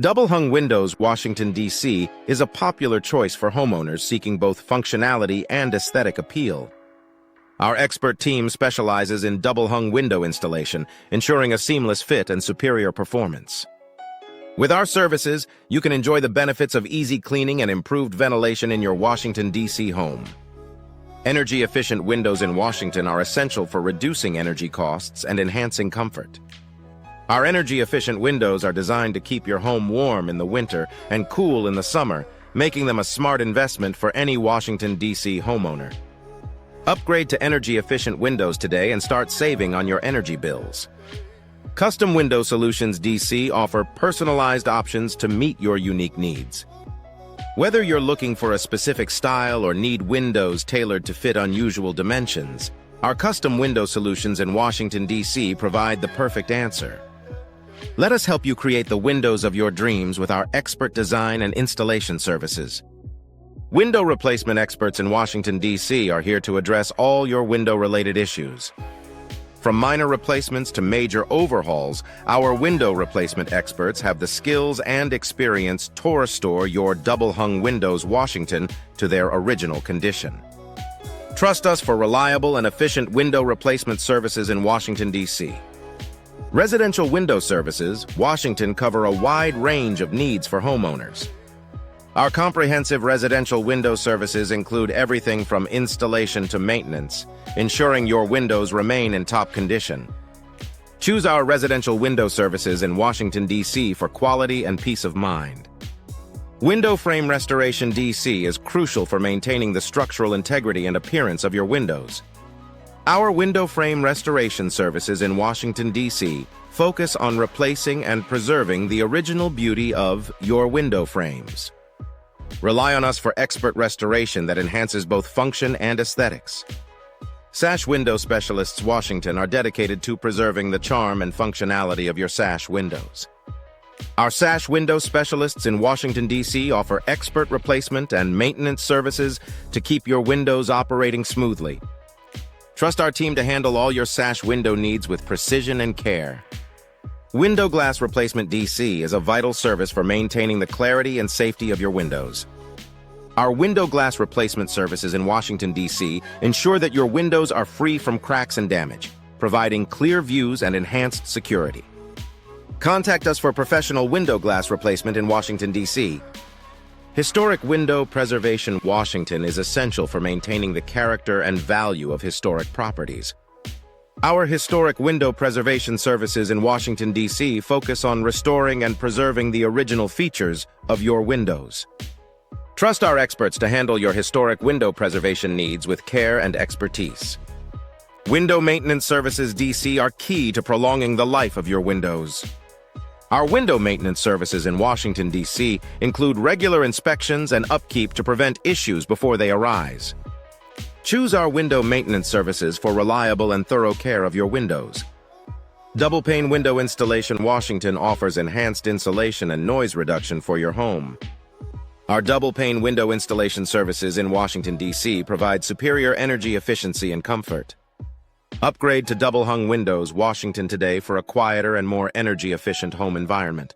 Double-hung windows, Washington, D.C. is a popular choice for homeowners seeking both functionality and aesthetic appeal. Our expert team specializes in double-hung window installation, ensuring a seamless fit and superior performance. With our services, you can enjoy the benefits of easy cleaning and improved ventilation in your Washington, D.C. home. Energy-efficient windows in Washington are essential for reducing energy costs and enhancing comfort. Our energy-efficient windows are designed to keep your home warm in the winter and cool in the summer, making them a smart investment for any Washington, D.C. homeowner. Upgrade to energy-efficient windows today and start saving on your energy bills. Custom Window Solutions DC offer personalized options to meet your unique needs. Whether you're looking for a specific style or need windows tailored to fit unusual dimensions, our Custom Window Solutions in Washington, D.C. provide the perfect answer. Let us help you create the windows of your dreams with our expert design and installation services. Window replacement experts in Washington, D.C. are here to address all your window-related issues. From minor replacements to major overhauls, our window replacement experts have the skills and experience to restore your double-hung windows, Washington, to their original condition. Trust us for reliable and efficient window replacement services in Washington, D.C. Residential Window Services, Washington, cover a wide range of needs for homeowners. Our comprehensive residential window services include everything from installation to maintenance, ensuring your windows remain in top condition. Choose our residential window services in Washington, D.C. for quality and peace of mind. Window Frame Restoration DC is crucial for maintaining the structural integrity and appearance of your windows. Our window frame restoration services in Washington, D.C. focus on replacing and preserving the original beauty of your window frames. Rely on us for expert restoration that enhances both function and aesthetics. Sash Window Specialists Washington are dedicated to preserving the charm and functionality of your sash windows. Our Sash Window Specialists in Washington, D.C. offer expert replacement and maintenance services to keep your windows operating smoothly. Trust our team to handle all your sash window needs with precision and care. Window Glass Replacement DC is a vital service for maintaining the clarity and safety of your windows. Our window glass replacement services in Washington, D.C. ensure that your windows are free from cracks and damage, providing clear views and enhanced security. Contact us for professional window glass replacement in Washington, D.C. Historic Window Preservation Washington is essential for maintaining the character and value of historic properties. Our Historic Window Preservation Services in Washington, D.C. focus on restoring and preserving the original features of your windows. Trust our experts to handle your historic window preservation needs with care and expertise. Window Maintenance Services DC are key to prolonging the life of your windows. Our window maintenance services in Washington, D.C. include regular inspections and upkeep to prevent issues before they arise. Choose our window maintenance services for reliable and thorough care of your windows. Double Pane Window Installation Washington offers enhanced insulation and noise reduction for your home. Our double pane window installation services in Washington, D.C. provide superior energy efficiency and comfort. Upgrade to double-hung windows, Washington, today for a quieter and more energy-efficient home environment.